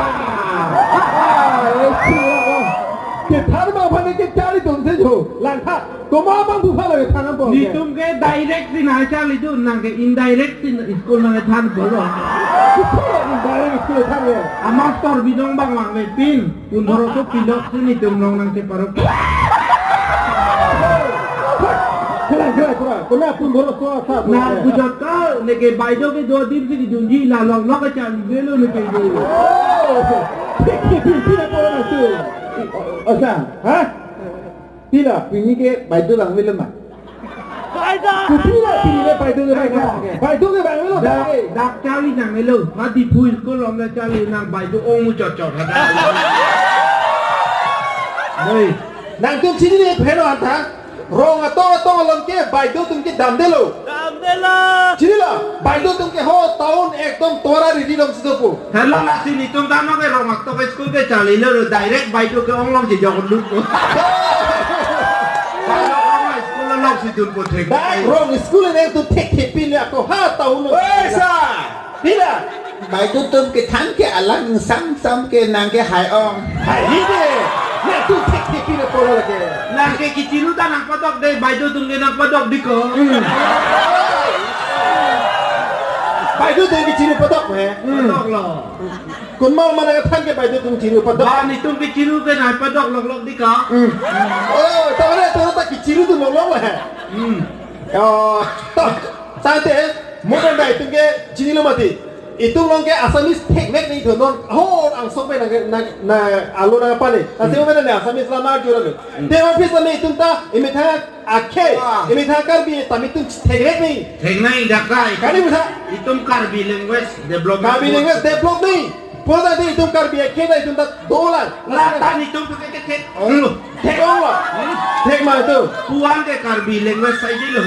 के थार में भने के चाली तुमसे जो लांखा तो मां बंग बुफा लगे थाना पर ni tum ke direct sin ha chali tu nang ke indirect sin school nang than bolo direct school था में amator bidong bang mang le pin pun dhoro so pilot ni tum nong nang ke paro खला कोना पुन धरो सो था na gujot ka ne ke baido ke do din si junji la long lo ka chan velo ne ke do Tidak pernah tu. osa Hah? Tidak. pini ke baido lang velo ma Tidak pilih baidu ke baidu ke baidu lo. dak chali nang velo ma di pui ko lom la chali nang baido ong mu chot chot hada Nei, nang tum sini ni phelo anta. Rong atong lom ke baidu tum ke dam de lo. Sini la baidu tum ke ho taun ekdom tora ready lom sidopu. hello la sini tum ta no ke rong ak to ke school ke chali lo direct baido ke ong lom je jong lu ko school lom si dun ko thek Dai rong school ni tu tek pin ya ko ha taun lo. Esa. Tidak. baido tum ke than ke alang sam ke nang ke hai ong Hai ni de. Nak tu tek pin ko lo ke. nang ke kichiru ta nang padok de baido tum ke nang padok di ko Baidu tum ke ciru patok me. padok lo Kun mau mana ke than ke baidu tum ciru patok. ba ni tum ke chiru ke nang padok lok lok di ko Oh, tahu ni tu tak ciru tu long lah. Oh, tak. Santai. Mungkin dah itu ke ciru lo mati. Itu long ke Asamis teknik ni tu non. Oh, angsung pe na alu na apa ni? Asal mana ni Asamis lama jual tu. Dewan pisa ni itu ta. Ini thang akhe. Ini thang karbi. Tapi tu teknik ni. thek nai dak kai Kali bisa. itum karbi language development Karbi ni develop ni. Puasa ni itu karbi akhe dah itu ta dolan. lata ni tum ke thek ong lo Tek orang lah. Tek mana tu? puan ke karbi language sai di lo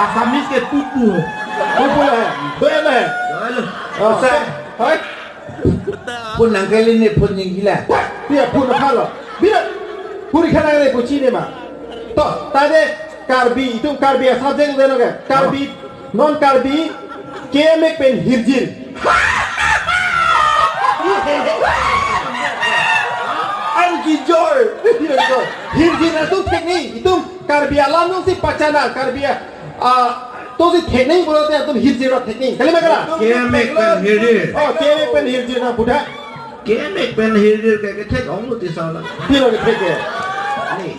asamis ke pupu Apa lah? Betul lah. Oh, saya. Hai. pun nang kali ni pun yang gila Dia pun nak lo. Bila puri khana ni pun cini mah. Toh, tadi karbi itu karbi subjek tu kan? Karbi non karbi kemek pen hirjir. Anji joy. Hirjir itu teknik. Itu karbi alam tu si pacana karbi तो जी टेक्निक बोलते हैं तुम हिरजीरा टेक्निक कल में करा kemek pen hirir केवे पेन हिरजीरा बुढ़ा kemek pen hirir ke thek ong lo ti sa la फिर लोग टेक है ni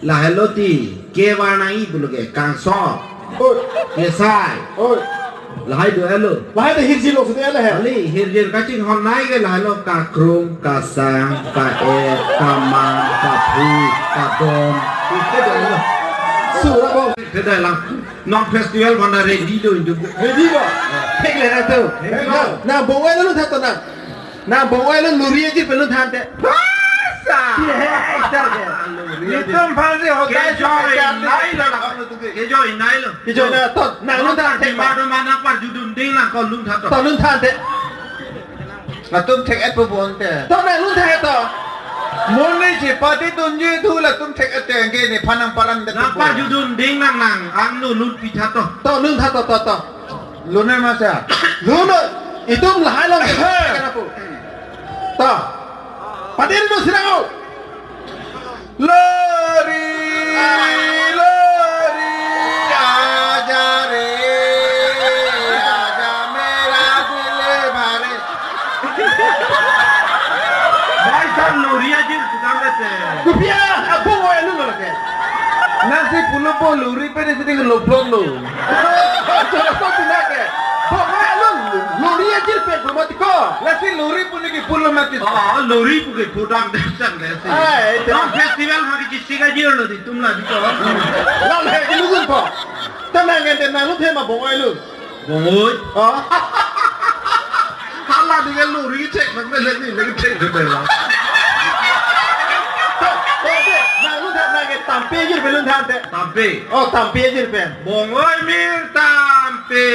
lah hello ti kewana i buluge kanso ôi kesai ôi lah hai do hello lại để hiện gì lộ sự đấy là ali hirjin kacing hon nai ke lah hello ka krum ka sang ka e ka man ka pu ka dom itu do hello sửa ra không ke da lang non festival bana ready do indu ready rồi thích lên ra từ nào bố ấy nó luôn thật nào nào bố ấy nó lùi chứ phải luôn tham thế Itum pasti hotel joy nai lo ke joy nai lo cái chỗ này tao nàng luôn tham thế ma do mana par judun ding lang ko lung tha to tao luôn tham thế là tôi thích ép buồn thế tao nàng luôn tham tao muốn đi chỉ party tuần như thu là tôi thích ép tiền cái này phanang parang được na par judun ding lang nang ang nu lut pi tha to tao luôn tham tao luôn em mà sao luôn rồi itu lahai long kenapa tao pada itu serang lori aja re aja mera dil bhare bhai sab loria ji kam rete kupia apa mau lu lagi nasi pulo po lori pe desi ding loplon lo jangan kau tidak ke pokoknya lu lori aja pen pematiko nasi lori punya ki pulo mati lori puge phodam dasan le itu no festival ha ki siga ji lo di tumla di to lau lagi lu pun kau tenang kan tenang lu tema pokoknya lu bongoi oh hala di lori cek mak me le ni le cek de la nah lu tenang kan tampi aja belum tante tampe oh tampi aja pen bongoi mir tampe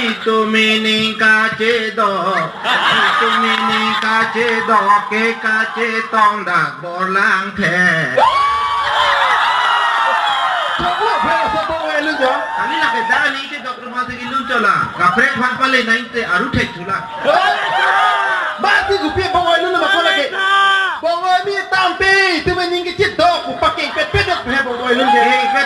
itu mening kace do ke kace tong dak borlang the lu pen pokoknya lu jo kali la ke dani ke dokter ma se ilun chola kaprek phan pale nain te aru thek chula Mati kupia pokoknya lu nak lagi pokoknya mi tampi tu mening ke cit dok pakai pet dok pokoknya lu je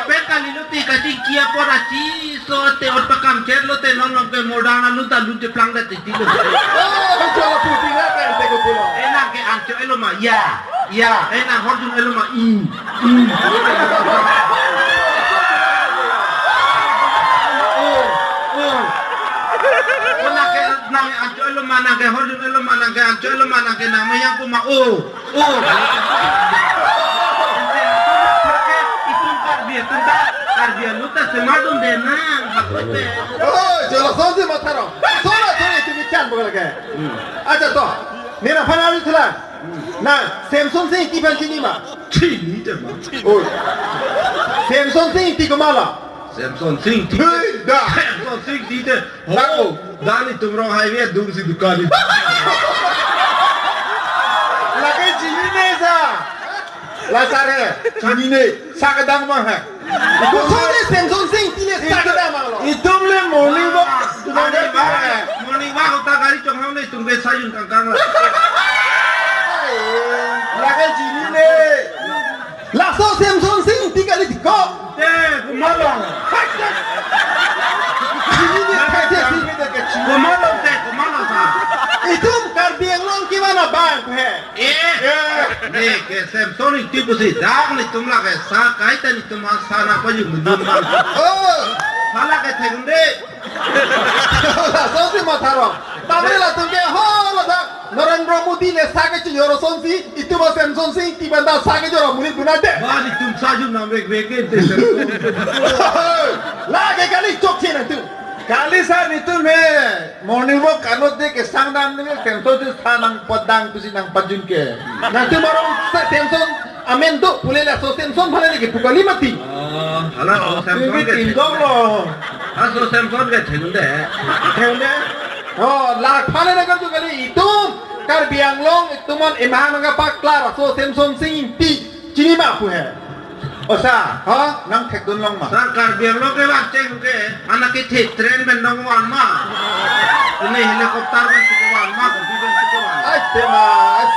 pet kali lu ti kati kia pora chi so te ot pakam cher lo te non ke modana lu ta lu te plang da ti lu oh coba putih nak kan te ko pulo enak ke ancho elo ma ya enak horjun elo ma enak ke nang ancho elo ma nang ke horjun elo ma nang ke ancho elo ma nang ke nama yang ku ma itu karbia lu ta semadun de nang bakote oh jolo sonse mataro sola sola tu bican boleh ke aja to nina panari thula na samsung se ki ban chini ma chini de ma oh samsung se ti ko mala Samsung Sing ti da Samsung Sing ti de ho dani tumrong highway dur si dukan lagi chini ne sa la sare chini ne sakadang ma hai ko sonse samsung se ti le sakada mala itum le morning walk morning walk ta gari chong ham ne tumbe sayun kang la lagi chini ne la so samsung se ti ka le ko kumalong chini ne ka te kumalong sa itu karbiang long ki mana bang he ne ke Samsung ti pusi dag ni tumla ke sa kai ta ni tumha sana pa yu mudun ma oh hala ke thegunde la so se mataro tamre la tumke ho la da Narendra Modi le sage ci yoro sonsi itu ma Samsung se ti banda sage joro muni gunade ba ni tum saju na vek veke te la ke kali chok chena tu kali sa itu me morning walk kanot de ke sangdam ne temso de thanang padang tusi nang pajun ke nanti marong Samsung amendo pule la so Samsung bhale ke pukali mati hala Samsung ini ke tingdong lo aso Samsung ke thegunde theune oh la phale na kan tu kali itu karbiang long itu mon imang nga pak klara so Samsung sing ti chini ma pu he osa ha nang thek dun long ma sarkar biang lo ke bak cek ke anak ke the train ben dong wan ma ini helikopter ben ke wan ma ko ben ke wan ai tema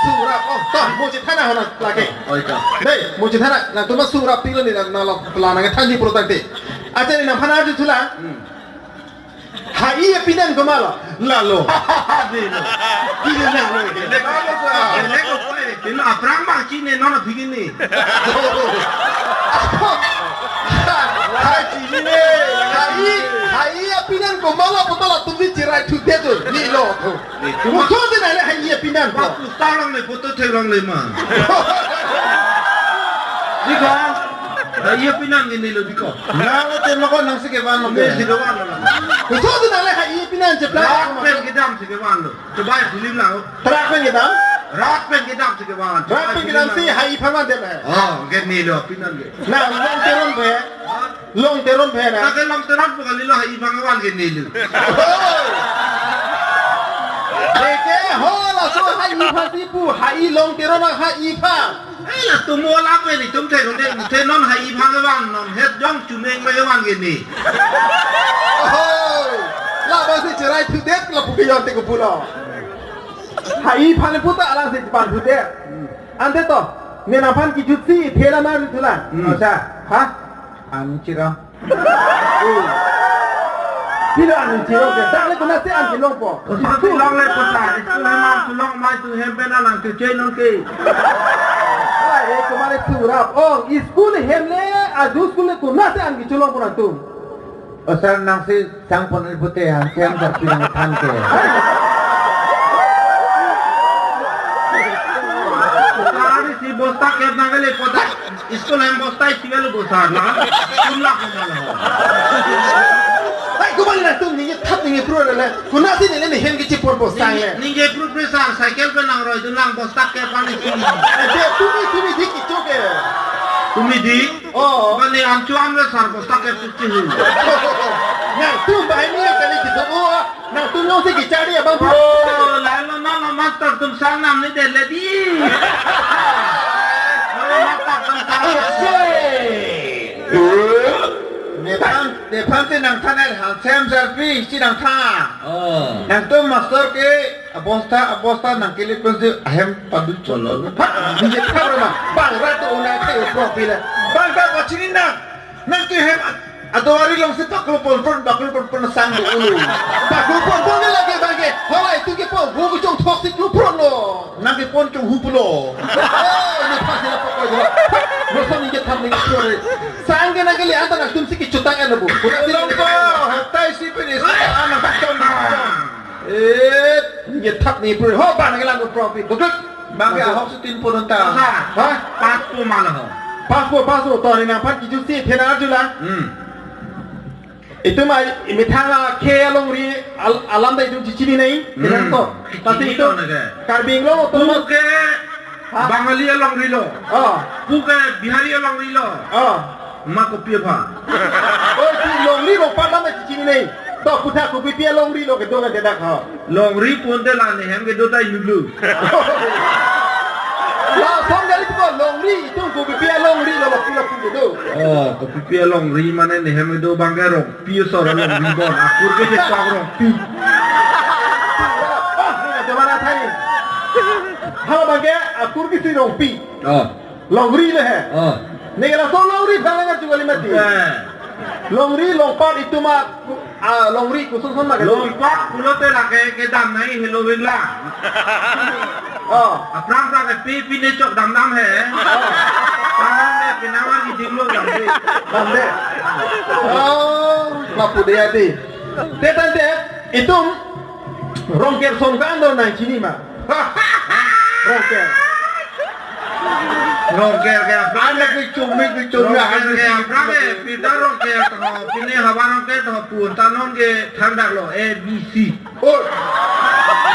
sura oh to mo chi thana hona lage oi ka dei mo chi thana na tu ma sura pilo ni na la plana nga thani protante acha ni na phana ju thula Hai pinan ko malo. Lalu. Pinan na lo. Lalu sa. Lego koi, kena perang bang Cina nona begini. Hai Cine. Hai pinan ko malo betul tumi cirai tu detu. Ni lo. Betul tu na le hai pinan ko. Waktu starang le foto terang le mah. Dika, iya pinan ini lo dika. Lalu tu ko nang sige ban lo. Mesti kawan lo. Betul tu na le hai pinan jeplak. Rat pen gedam si kawan lo. Coba film lah. Terak pen kita. Rat pen gedam si kawan. Rat pen kita si hai pangan deh. Oh, gini lo pinan ge. Nah, long teron pe na. Tak kelam terat bukan lilo hai bangwan gini lo. Deke hola so hai ipa tipu hai long teron hai ipa. Lah tu mua apa ni? Tum teh non hai bangwan non het jong cumeng bangwan gini. Oh, lah basi cerai tu dek la puki yon te ko pulo. Hai ipa le puta alang se pan tu dek. Ante to, ne na pan ki jutsi thela mar thula. Acha, ha? Ancira. Tidak anu ciro ke, tak le kena se an long po. Tu long le putar, tu memang tu long mai tu hempen alang tu non ke. Hai kemare surap. Oh, school hemle adu school ko na se an ki chulong pura tu. Asal nang si sang pon putih yang kem tapi yang tan ke. Hari si bostak ke nangale potak. School hem bostai tinggal bosar lah. Kumlah kumala. Hai kemare na tu ni thap ni pro le. Kuna si ni hem ki chipor bos sang le. Ninge profesor cycle pe nang roi tu nang bostak ke pani sini. Ade tumi dik ki choke. Tumi di? Oh. Bani ancuam le sar bostak ke puti hu. Nah, tu bahai ni kali kita oh. Nah, tu nyong si ki cari abang pro. Oh, lalu nana master tum sang nam ni de ledi. Master tum sang. Depan tu nang tan hal sem selfie si nang tan. Nang tu master ke abosta nang kili pun ahem padu cholo. Ni khabar ma. Bang ratu una ke profile. Bang macam ni nang tu hem adawari long si bakul pon sang dulu. Baku pon pon lagi bagi. Holai tu ke pon hu ku chong toxic lu pon lo. Nang di pon chung hupulo. Oh, ni pasti la pokok lo. Rosa ni ke tham ni story. Sang ke nageli anta nak tumsi ki chutang anu bu. Kuna silong ko hatai si penis anak kacau. Ni thap ni pro. Ho ba nagela no profit. Duduk. Bagi ahok setin pun entah. Ha? Passport malah. Passport to ni nang pat ki justi thena jula. Itu mah imitanga ke along ri alam da itu cicini nai. Dengan to. Tapi itu karbing lo to Tu ke Bangali along rilo. Tu ke Bihari along rilo. Mak kopi apa? Oh, si long ri lo palam da cicini nai. To puta ko pi long ri lo ke do na dedak ha. Long ri pun de lan hem ke do tai nulu. La som dari tu long ri itu ko pi long ri lo pula pu do. Oh, kopi along ri mana ni hem do bangero. Pio sora long ri bon. Akur ke chagro. Ni mana thai. Ha bage akur ki si long pi. Long ri le hai. Negara so long ri bhalangar jugali mati. Long ri long pat itu mah long ri kusun ma Long pat pulo te la ke dam nai hello wingla. Aprang pra ke pi ne chok dam hai. Tangan me pinawa ki diglo dam de. Bande. Oh, lapu dia di. Tete itu rongker songkando na chini ma. Rongker. Rongker ke Anak ke cumi Rongker ke aprang ke pita rongker to pine hawa rongker to pun tanon ke thandak lo ABC. Oh,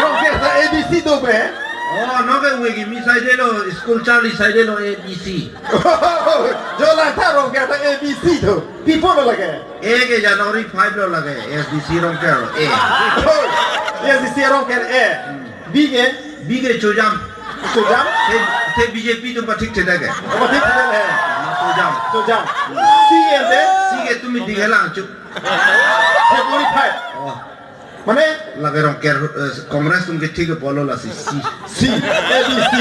rongker sa ABC do be. Oh, no ke wegi mi side lo school Charlie side lo ABC. Jola ta rongker sa ABC do. Tipo lo lage. Ke January 5 lo lage ABC rongker lo ABC rongker Bige Bige chojam. Sojam. Te BJP tu patik cheda ke. Apa tik le? Sojam. Sige tumi digala chup. February 5. Mane lage rongker Congress tum ke ठीक polo la si. ABC.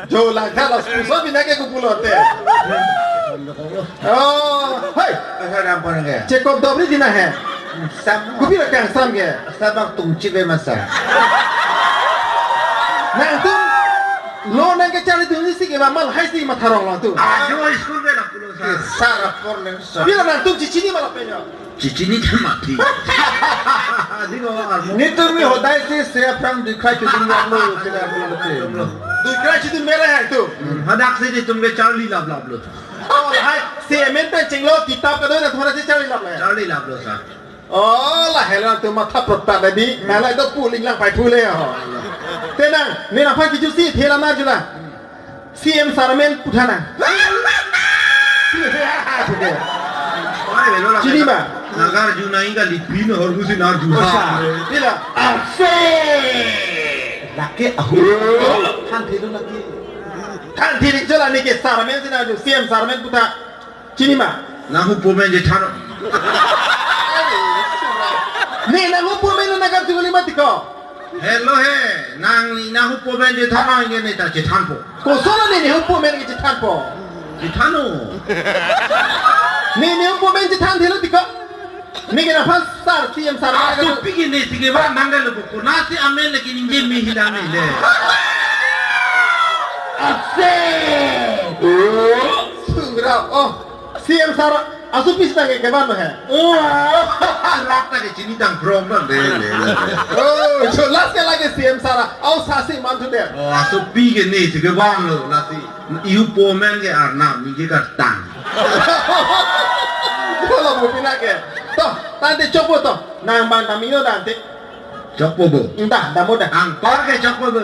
Jo la kala so bina ke kupulote. Oh, hai. Asal apa ni ke? Check up dobri dina hai. Sam. Ku bila kang sam ke. Sabak tungci be masa. Nang tu lo nang ke cari tu ni sih ke mamal hai sih matharong lo tu. Ajo school be la pulo sa. Sarah Portland. Bila nang tu cici ni malah penyo. Cici ni kan mati. Digo armo. Ni tu mi hodai sih saya pram dikai tu dunia lo sila lo. Tu kira cici merah hai tu. Hadak se di tumge Charlie lab lab lo. Oh hai semen pe cinglo kitab ka doi na thora se cari lap la. Charlie lab lo sa. Oh lah helan tu matha protta tadi. Nala itu puling lang pai thule ho. Tenang, ni na phai kicu si thela mar jula. CM Sarmen puthana. Cini ba? Nagar juna inga lipino और कुछ नार जुना. Bila ase. Laki aku. Kan thidu lagi. Kan thidu jala ni ke Sarmen sina ju CM Sarmen putha. Cini ba? Nahu pomen je tharo. Ni na lu pomen na kan tuguli mati ko. Hello he, nang ni nahu pomen je tharo inge ne ta je thanpo. Ko solo ni hu pomen ke tan po. Je thano. Ni hu pomen je tan thelo tiko. Ni ke na pas sar CM Sarmen Aku pikir ni sige ba mangal ko. Nasi amen lekin inge mi hilame le. Ase. Sungra oh CM Sar asu pista ke ban hai. Oh, rata ke chini dang problem le. Oh, so last ke lagi CM Sara au sasi mantu der. Oh, aso pikir ni sige ba lo nasi. Iu pomen ke arna mi ke tang. Kalau mau pindah ke, toh tante coba toh, nang ban tamino tante, Chokpo bo. entah, dah mudah. Ang par ke chokpo bo.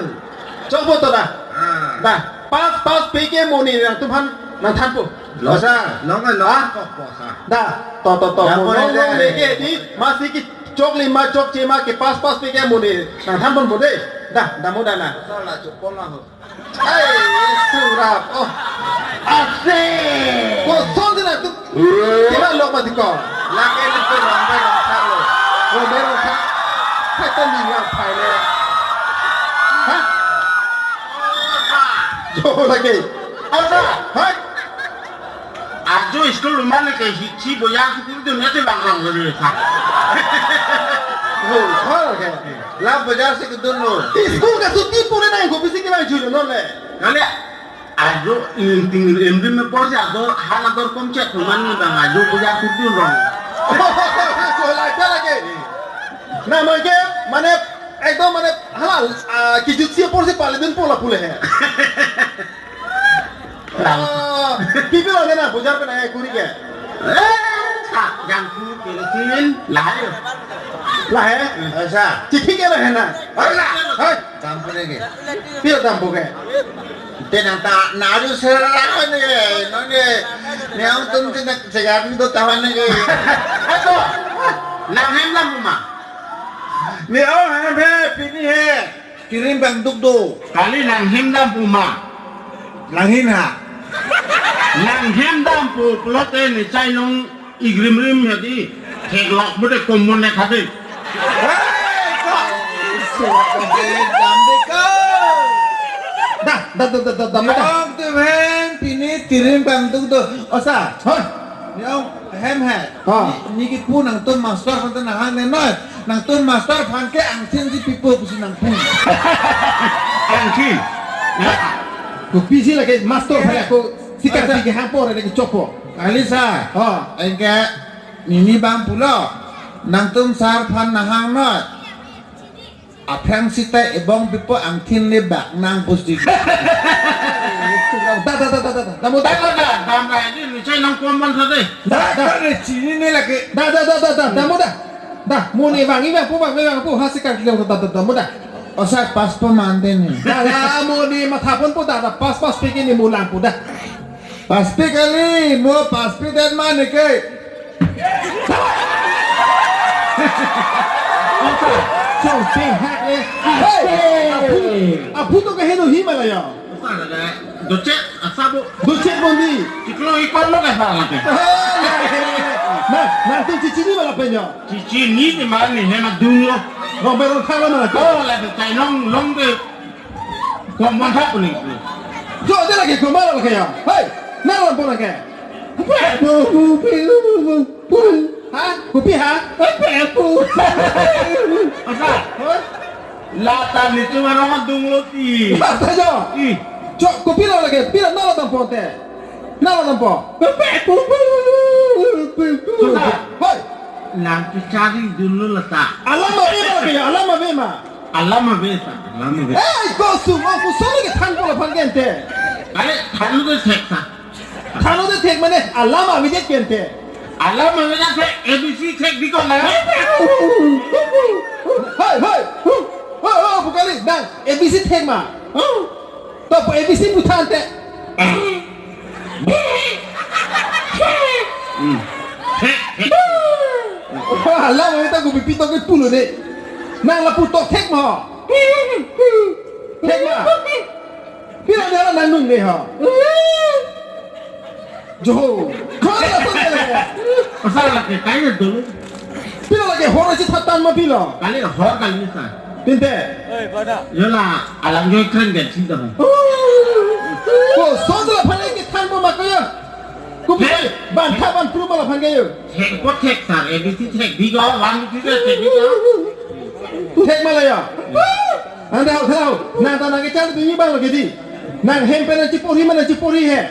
Coba toh dah, Ah. dah. Pas pergi moni nang Tuhan nang tanpu. Losa, longa lo kok posa. Dah, toh, Dah boleh moni dah. pergi di masih ki cok lima cok cema ke pas pergi moni nang tanpu boleh. Dah mudah nah. Salah cukup lah. Hey, surap, oh, asik. Kau sonde nak tu, kita lok mati kau. Laki ni tu ramai orang salo. Oh, merong tak, saya tak lihat file. Hah? Jauh lagi. Ada, hai. Ajo school mana ke hici boya school tu nanti bangkang dulu sa. Oh, kau lagi. Lah bajar se kedun lo. School ka suti pure na ko bisi ke ba julo no le. Kali ajo tinggal emri me pos ajo hal ador komcet tuman ni bang ajo boya school tu rong. Jauh lagi. Nah, mungkin mana ekdom mana halal kijut siapa porsi paling dan pola pule hai. Kipi lagi na bujar pe na kuri ke. Yang ku kelesin lahir. Lah hai. Asa. Cikhi ke na hai na. Hai. Tampu lagi. Pio tampu ke. Tenang tak naru serang ni. Nonge. Ni ang tum tenang segar ni tu tahan ni. Ato. Langhem lam rumah. Ni oh he pini he. Kirim bang duk do. Kali langhem lam rumah. Langin ha. Langhem lam pu plot ni cai long igrim rim jadi teglok bude komun ne khade. Dah. Ông tu hen pini kirim bang duk do. Osa. Hai. Ni ông hem he. Ha. Ni ki pu nang tu master kan nang hang nenoi. Nang tu master phan ke ang thiên si pipo pusi nang pu. Angki. Ku bisi lagi master hai aku sikat ke hampor lagi copo. Alisa. Ha. Engke ni bang pulo. Nang tum sar phan nang hang noi. Apang sita ebong pipo ang thiên le bak nang pusi. Dah mudah. Bangga ni cai long komun khade. Dah cini ni lagi. Dah mudah. Dah muni bang ini bang pu hasikan kita dah mudah. Osa pas pemande ni. Dah muni mathapun pu dah pas pergi ni mulang pu dah. Paspi kali, mo paspi dan mana ke? So sing hack le. Hey, apu tu ke hedo Himalaya. Docet asabu. Docet bondi. Ciklo ikon lo ke salah ke. Nah tu cici ni malah penyo. Cici ni di mana ni hena dulu. Romero kalau mana tu. Oh, lah cai long ke. Komun tak ni. Jo ada lagi kemana lagi ya? Hey, nalar pun lagi. Ha? Kopi ha? Pepu. Asa? Latan itu orang dungloti. Basta jo. Ih, Cok, kopi lo lagi. Pila nala tampo te. Nala tampo. pepu. Hoi. Nanti cari dulu letak. Alama bema lagi ya. Alama bema. Alama besa. Eh, gosu. Aku solo ke tanpo la pangente. Kali kalu tu seksa. Thano de tek mane alama bije kente. Alama besa se ABC cek di kau lah. Hoi, hoi. Oh, bukali. Dang, ABC tek ma. To ABC mutante. Alama kita gue pipito ke pulu deh. Nang la puto tek ma. Tek ma. Pila dia nang nung deh ha. Jo. Kau la tu deh. Pasal lagi kaya dulu. Pila lagi horo si thatan ma pila. Kali hor kali ni sah. Pinte. Yola alam joy keren gak sih dah. Ko sodla phane ke than ma kaya. Ku ban tha ban pru ma la phan kaya. Cek pot cek sah ABC cek di kau, lang di cek di kau. Tek ma la ya. Anda hau thau. Nang ta nang ke chal tu ni bang lagi di. Nang hem pe na chipori mana chipori hai.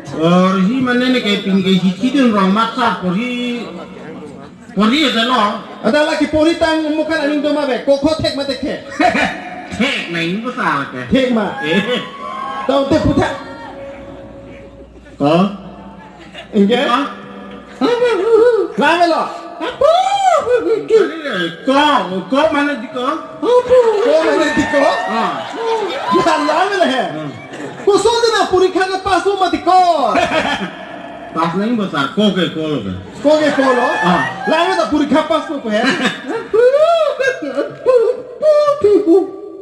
और ही मैंने ने कहीं पिंग कहीं हिची दिन रोमात सा परी है ना Ada lagi pori tang mukan aning do ma be. Ko tek ma tek ke. tek नहीं बसा के Tek ma. Tau te puta. को Inge. La me lo. को मैंने दिखो Ko ma di ko. हाँ La me la hai. Ko sodna puri kha ka pas ma di ko. पास नहीं बसा को लोगे Ko ke ko lo. हाँ La me ta puri kha pas ko hai.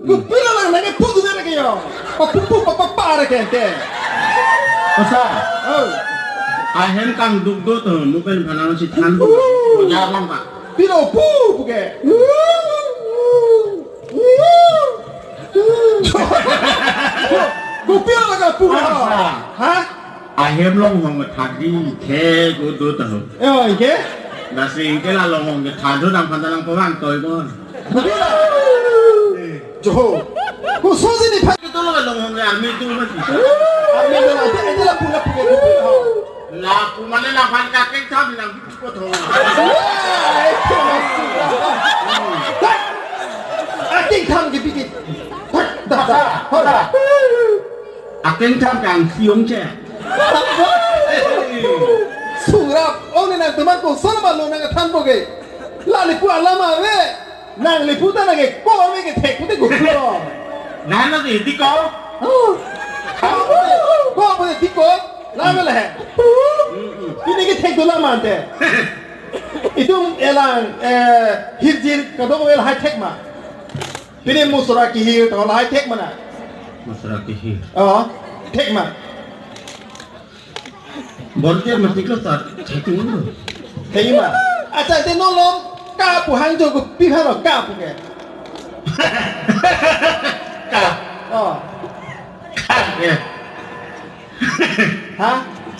Ko pila la na ke pudu ne ke yo. Ko pu pa ra ke te. बसा Oh. आहेन कांग दुख दो तो मुपेन भनानो सी थान को यार लंबा Pila pu ke. Ko pila la ka pu ha. Ha? आहेन लोग होंगे थादी थे को दो तो Eh, Inge. nasi के ला लोग होंगे थादो दाम पंद्रह पवांग तो इको Pila. Jo. Ko sozi ni pha. itu loh hoंगे आर्मी तो मत Ame la te la pu la pu ke pila ha. laku mana lapan kaki tam nang ko tho Ating tham ke pikir. Da. aken tam kang siung che Surap. Oh ni nang teman ko sana malu nang tham bo ke. La li pu alama ve. Nang li pu ta nang ke ko me ke thek ku te ku lo. nana di di ko Ko bo ti ko. La me la hai. Ini ke thek dola mante. Itu elang hijir kadong el high tech ma. Ini musra ki hir to high tech mana. masra ki hi Oh, tech ma. borje mesti ko sar chetu Thei ma. Acha te no lom ka pu hang jo ko pi ha ro ka pu ke. ka Oh, ka ya ha?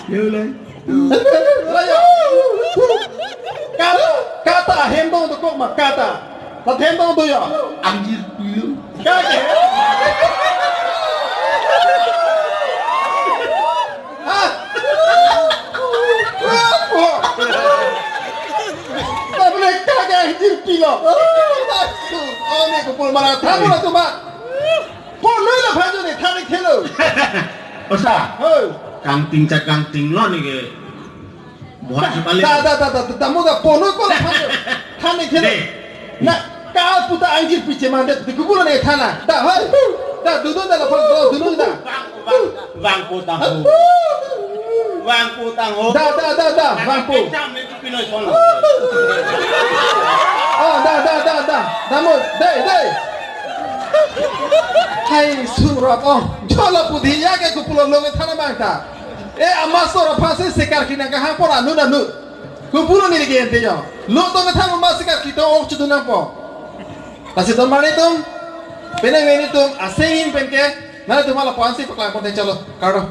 yo le Kata hem dong to kok ma kata. Ta hem dong to yo. anjir pilu Ka ke. Ha? Ta boleh ka ke hijir pilo. Masu. Oh ni ko pul mara tha mo to ma. Po loi la pha jo ni tha ni khelo. osa Ho. kang ting cha kang ting lo ni ke buat sebalik Da mo da po no ko la pha jo. Tha ni khelo. Na ka puta anjir piche mande te ku ne tha na. Da hoi. Da du da la pha du da. vang po tang ho vang po tang ho Da bang po. jam ni tu pinoi son Oh, da. Namun, dai. Hai surap oh. Jala pudhi ya ke kupulo loge thana bangta. Amasora phase sekar kina ka ha pora nu. Kupulo ni ge ente yo. Lo to me thama masikar kito ok chudu na po. Tasi to mane tum. Pene tum asengin penke. Na tumala pansi pakla konten chalo. Karo.